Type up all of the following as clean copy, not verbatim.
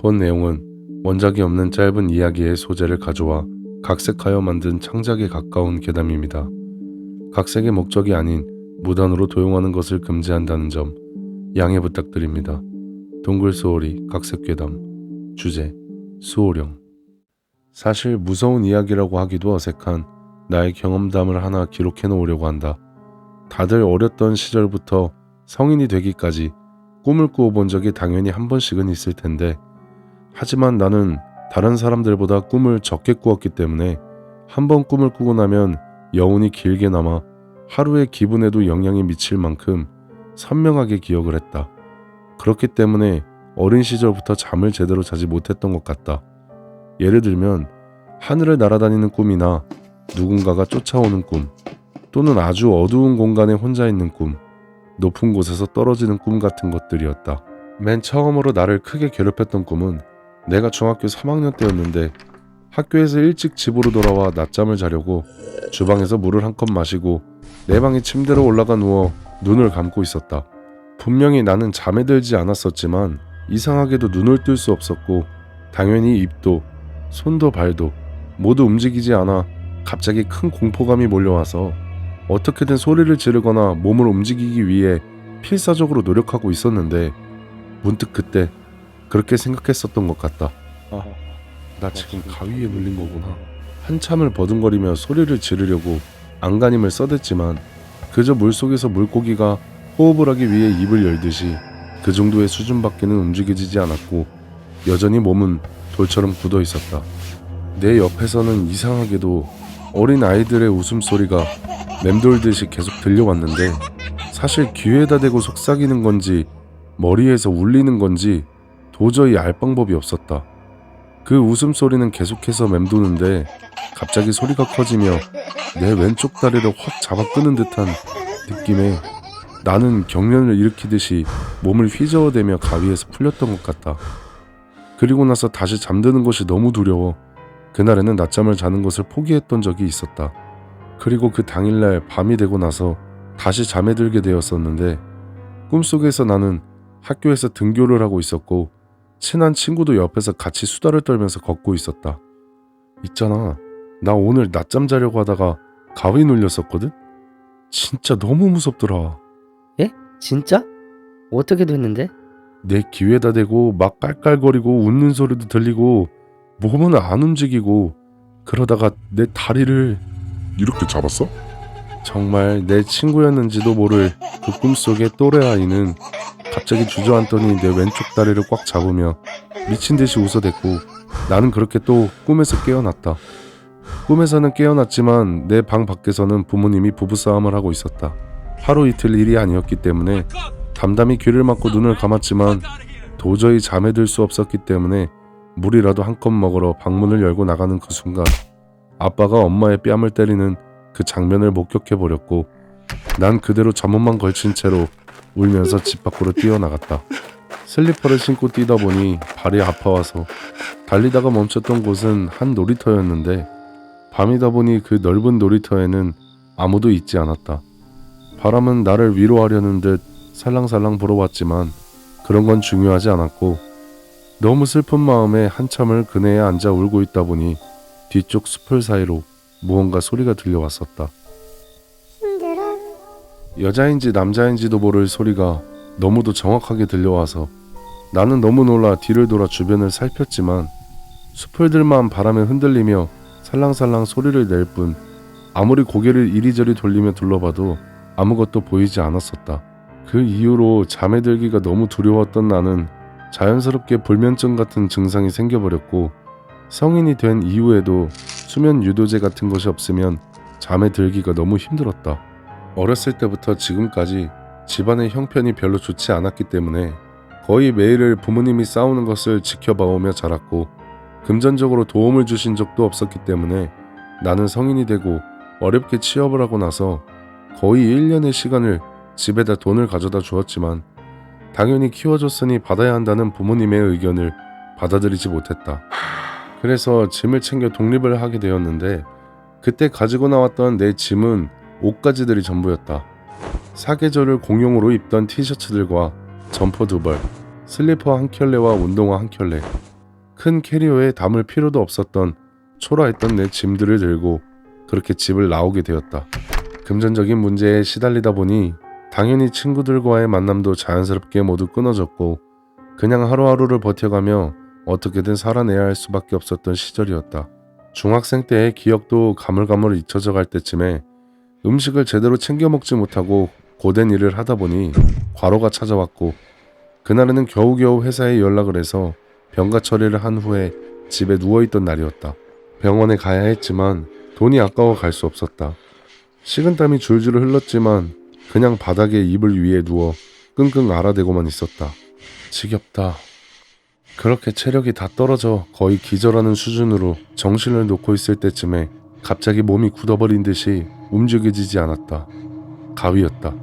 본 내용은 원작이 없는 짧은 이야기의 소재를 가져와 각색하여 만든 창작에 가까운 괴담입니다. 각색의 목적이 아닌 무단으로 도용하는 것을 금지한다는 점 양해 부탁드립니다. 동굴소오리 각색괴담. 주제 수호령. 사실 무서운 이야기라고 하기도 어색한 나의 경험담을 하나 기록해 놓으려고 한다. 다들 어렸던 시절부터 성인이 되기까지 꿈을 꾸어본 적이 당연히 한 번씩은 있을 텐데, 하지만 나는 다른 사람들보다 꿈을 적게 꾸었기 때문에 한 번 꿈을 꾸고 나면 여운이 길게 남아 하루의 기분에도 영향이 미칠 만큼 선명하게 기억을 했다. 그렇기 때문에 어린 시절부터 잠을 제대로 자지 못했던 것 같다. 예를 들면 하늘을 날아다니는 꿈이나 누군가가 쫓아오는 꿈, 또는 아주 어두운 공간에 혼자 있는 꿈, 높은 곳에서 떨어지는 꿈 같은 것들이었다. 맨 처음으로 나를 크게 괴롭혔던 꿈은 내가 중학교 3학년 때였는데, 학교에서 일찍 집으로 돌아와 낮잠을 자려고 주방에서 물을 한 컵 마시고 내 방의 침대로 올라가 누워 눈을 감고 있었다. 분명히 나는 잠에 들지 않았었지만 이상하게도 눈을 뜰 수 없었고, 당연히 입도 손도 발도 모두 움직이지 않아 갑자기 큰 공포감이 몰려와서 어떻게든 소리를 지르거나 몸을 움직이기 위해 필사적으로 노력하고 있었는데, 문득 그때 그렇게 생각했었던 것 같다. 나 지금 가위에 물린 거구나. 한참을 버둥거리며 소리를 지르려고 안간힘을 써댔지만 그저 물속에서 물고기가 호흡을 하기 위해 입을 열듯이 그 정도의 수준밖에는 움직여지지 않았고, 여전히 몸은 돌처럼 굳어 있었다. 내 옆에서는 이상하게도 어린 아이들의 웃음소리가 맴돌듯이 계속 들려왔는데, 사실 귀에다 대고 속삭이는 건지 머리에서 울리는 건지 도저히 알 방법이 없었다. 그 웃음소리는 계속해서 맴도는데 갑자기 소리가 커지며 내 왼쪽 다리를 확 잡아 끄는 듯한 느낌에 나는 경련을 일으키듯이 몸을 휘저어대며 가위에서 풀렸던 것 같다. 그리고 나서 다시 잠드는 것이 너무 두려워 그날에는 낮잠을 자는 것을 포기했던 적이 있었다. 그리고 그 당일날 밤이 되고 나서 다시 잠에 들게 되었었는데, 꿈속에서 나는 학교에서 등교를 하고 있었고 친한 친구도 옆에서 같이 수다를 떨면서 걷고 있었다. 있잖아, 나 오늘 낮잠 자려고 하다가 가위 눌렸었거든? 진짜 너무 무섭더라. 예? 진짜? 어떻게 됐는데? 내 귀에다 대고 막 깔깔거리고 웃는 소리도 들리고 몸은 안 움직이고, 그러다가 내 다리를 이렇게 잡았어? 정말 내 친구였는지도 모를 그 꿈속의 또래 아이는 갑자기 주저앉더니 내 왼쪽 다리를 꽉 잡으며 미친듯이 웃어댔고, 나는 그렇게 또 꿈에서 깨어났다. 꿈에서는 깨어났지만 내 방 밖에서는 부모님이 부부싸움을 하고 있었다. 하루 이틀 일이 아니었기 때문에 담담히 귀를 막고 눈을 감았지만 도저히 잠에 들 수 없었기 때문에 물이라도 한 컵 먹으러 방문을 열고 나가는 그 순간 아빠가 엄마의 뺨을 때리는 그 장면을 목격해버렸고, 난 그대로 잠옷만 걸친 채로 울면서 집 밖으로 뛰어나갔다. 슬리퍼를 신고 뛰다 보니 발이 아파와서 달리다가 멈췄던 곳은 한 놀이터였는데, 밤이다 보니 그 넓은 놀이터에는 아무도 있지 않았다. 바람은 나를 위로하려는 듯 살랑살랑 불어왔지만 그런 건 중요하지 않았고, 너무 슬픈 마음에 한참을 그네에 앉아 울고 있다 보니 뒤쪽 숲을 사이로 무언가 소리가 들려왔었다. 여자인지 남자인지도 모를 소리가 너무도 정확하게 들려와서 나는 너무 놀라 뒤를 돌아 주변을 살폈지만 숲을들만 바람에 흔들리며 살랑살랑 소리를 낼 뿐 아무리 고개를 이리저리 돌리며 둘러봐도 아무것도 보이지 않았었다. 그 이후로 잠에 들기가 너무 두려웠던 나는 자연스럽게 불면증 같은 증상이 생겨버렸고, 성인이 된 이후에도 수면 유도제 같은 것이 없으면 잠에 들기가 너무 힘들었다. 어렸을 때부터 지금까지 집안의 형편이 별로 좋지 않았기 때문에 거의 매일을 부모님이 싸우는 것을 지켜봐오며 자랐고, 금전적으로 도움을 주신 적도 없었기 때문에 나는 성인이 되고 어렵게 취업을 하고 나서 거의 1년의 시간을 집에다 돈을 가져다 주었지만 당연히 키워줬으니 받아야 한다는 부모님의 의견을 받아들이지 못했다. 그래서 짐을 챙겨 독립을 하게 되었는데, 그때 가지고 나왔던 내 짐은 옷가지들이 전부였다. 사계절을 공용으로 입던 티셔츠들과 점퍼 2벌, 슬리퍼 한 켤레와 운동화 한 켤레, 큰 캐리어에 담을 필요도 없었던 초라했던 내 짐들을 들고 그렇게 집을 나오게 되었다. 금전적인 문제에 시달리다 보니 당연히 친구들과의 만남도 자연스럽게 모두 끊어졌고 그냥 하루하루를 버텨가며 어떻게든 살아내야 할 수밖에 없었던 시절이었다. 중학생 때의 기억도 가물가물 잊혀져 갈 때쯤에 음식을 제대로 챙겨 먹지 못하고 고된 일을 하다 보니 과로가 찾아왔고 그날에는 겨우겨우 회사에 연락을 해서 병가 처리를 한 후에 집에 누워있던 날이었다. 병원에 가야 했지만 돈이 아까워 갈 수 없었다. 식은땀이 줄줄 흘렀지만 그냥 바닥에 이불 위에 누워 끙끙 앓아대고만 있었다. 지겹다. 그렇게 체력이 다 떨어져 거의 기절하는 수준으로 정신을 놓고 있을 때쯤에 갑자기 몸이 굳어버린 듯이 움직여지지 않았다. 가위였다.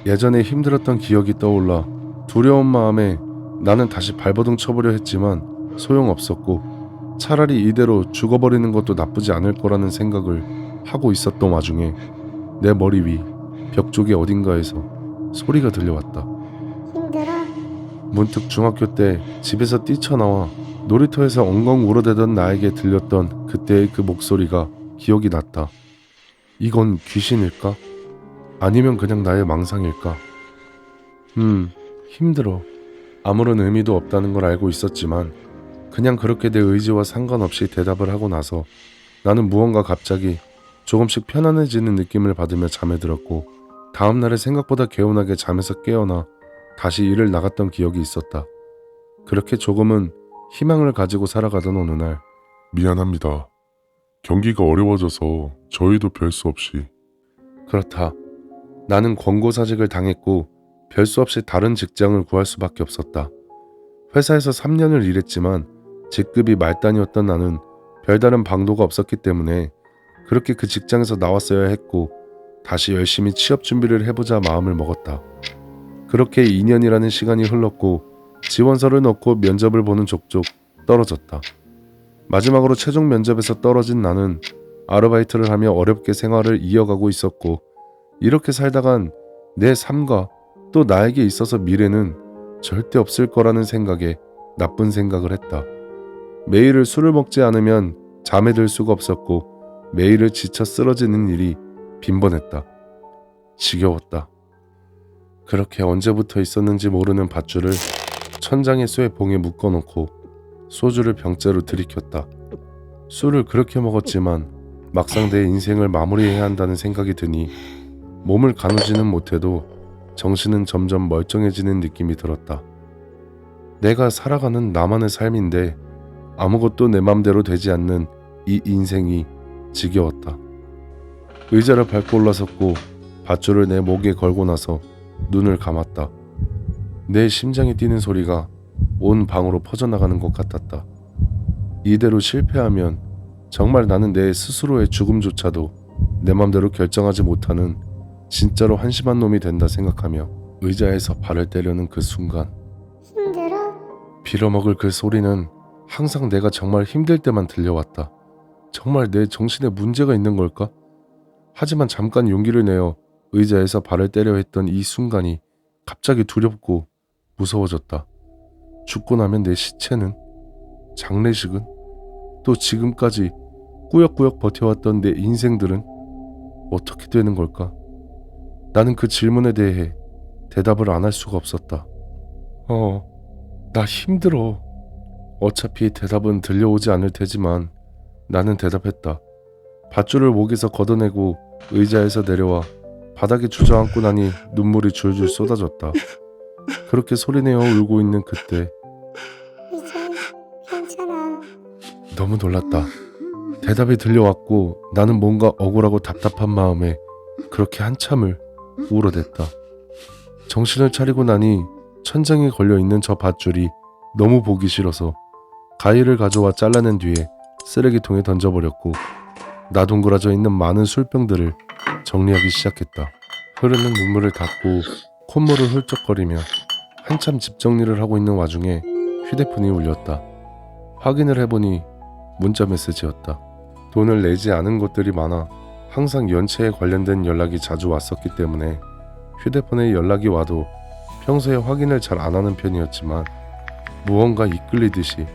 예전에 힘들었던 기억이 떠올라 두려운 마음에 나는 다시 발버둥 쳐보려 했지만 소용없었고 차라리 이대로 죽어버리는 것도 나쁘지 않을 거라는 생각을 하고 있었던 와중에 내 머리 위 벽 쪽의 어딘가에서 소리가 들려왔다. 힘들어? 문득 중학교 때 집에서 뛰쳐나와 놀이터에서 엉엉 울어대던 나에게 들렸던 그때의 그 목소리가 기억이 났다. 이건 귀신일까? 아니면 그냥 나의 망상일까? 힘들어. 아무런 의미도 없다는 걸 알고 있었지만 그냥 그렇게 내 의지와 상관없이 대답을 하고 나서 나는 무언가 갑자기 조금씩 편안해지는 느낌을 받으며 잠에 들었고 다음날에 생각보다 개운하게 잠에서 깨어나 다시 일을 나갔던 기억이 있었다. 그렇게 조금은 희망을 가지고 살아가던 어느 날 미안합니다. 경기가 어려워져서 저희도 별 수 없이. 그렇다. 나는 권고사직을 당했고 별 수 없이 다른 직장을 구할 수밖에 없었다. 회사에서 3년을 일했지만 직급이 말단이었던 나는 별다른 방도가 없었기 때문에 그렇게 그 직장에서 나왔어야 했고 다시 열심히 취업 준비를 해보자 마음을 먹었다. 그렇게 2년이라는 시간이 흘렀고 지원서를 넣고 면접을 보는 족족 떨어졌다. 마지막으로 최종 면접에서 떨어진 나는 아르바이트를 하며 어렵게 생활을 이어가고 있었고 이렇게 살다간 내 삶과 또 나에게 있어서 미래는 절대 없을 거라는 생각에 나쁜 생각을 했다. 매일을 술을 먹지 않으면 잠에 들 수가 없었고 매일을 지쳐 쓰러지는 일이 빈번했다. 지겨웠다. 그렇게 언제부터 있었는지 모르는 밧줄을 천장의 쇠 봉에 묶어놓고 소주를 병째로 들이켰다. 술을 그렇게 먹었지만 막상 내 인생을 마무리해야 한다는 생각이 드니 몸을 가누지는 못해도 정신은 점점 멀쩡해지는 느낌이 들었다. 내가 살아가는 나만의 삶인데 아무것도 내 맘대로 되지 않는 이 인생이 지겨웠다. 의자를 밟고 올라섰고 밧줄을 내 목에 걸고 나서 눈을 감았다. 내 심장이 뛰는 소리가 온 방으로 퍼져나가는 것 같았다. 이대로 실패하면 정말 나는 내 스스로의 죽음조차도 내 맘대로 결정하지 못하는 진짜로 한심한 놈이 된다 생각하며 의자에서 발을 떼려는 그 순간 힘들어? 빌어먹을 그 소리는 항상 내가 정말 힘들 때만 들려왔다. 정말 내 정신에 문제가 있는 걸까? 하지만 잠깐 용기를 내어 의자에서 발을 떼려 했던 이 순간이 갑자기 두렵고 무서워졌다. 죽고 나면 내 시체는? 장례식은? 또 지금까지 꾸역꾸역 버텨왔던 내 인생들은 어떻게 되는 걸까? 나는 그 질문에 대해 대답을 안 할 수가 없었다. 나 힘들어. 어차피 대답은 들려오지 않을 테지만 나는 대답했다. 밧줄을 목에서 걷어내고 의자에서 내려와 바닥에 주저앉고 나니 눈물이 줄줄 쏟아졌다. 그렇게 소리내어 울고 있는 그때 이제 괜찮아. 너무 놀랐다. 대답이 들려왔고 나는 뭔가 억울하고 답답한 마음에 그렇게 한참을 울어댔다. 정신을 차리고 나니 천장에 걸려있는 저 밧줄이 너무 보기 싫어서 가위를 가져와 잘라낸 뒤에 쓰레기통에 던져버렸고 나동그라져 있는 많은 술병들을 정리하기 시작했다. 흐르는 눈물을 닦고 콧물을 훌쩍거리며 한참 집 정리를 하고 있는 와중에 휴대폰이 울렸다. 확인을 해보니 문자 메시지였다. 돈을 내지 않은 것들이 많아 항상 연체에 관련된 연락이 자주 왔었기 때문에 휴대폰에 연락이 와도 평소에 확인을 잘 안 하는 편이었지만 무언가 이끌리듯이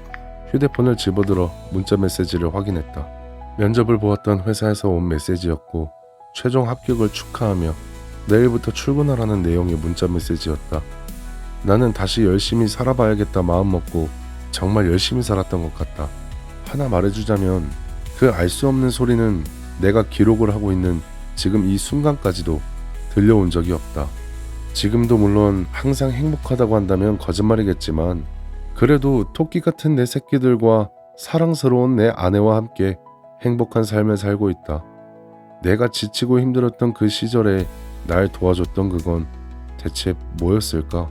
휴대폰을 집어들어 문자 메시지를 확인했다. 면접을 보았던 회사에서 온 메시지였고 최종 합격을 축하하며 내일부터 출근하라는 내용의 문자 메시지였다. 나는 다시 열심히 살아봐야겠다 마음먹고 정말 열심히 살았던 것 같다. 하나 말해주자면 그 알 수 없는 소리는 내가 기록을 하고 있는 지금 이 순간까지도 들려온 적이 없다. 지금도 물론 항상 행복하다고 한다면 거짓말이겠지만 그래도 토끼 같은 내 새끼들과 사랑스러운 내 아내와 함께 행복한 삶을 살고 있다. 내가 지치고 힘들었던 그 시절에 날 도와줬던 그건 대체 뭐였을까?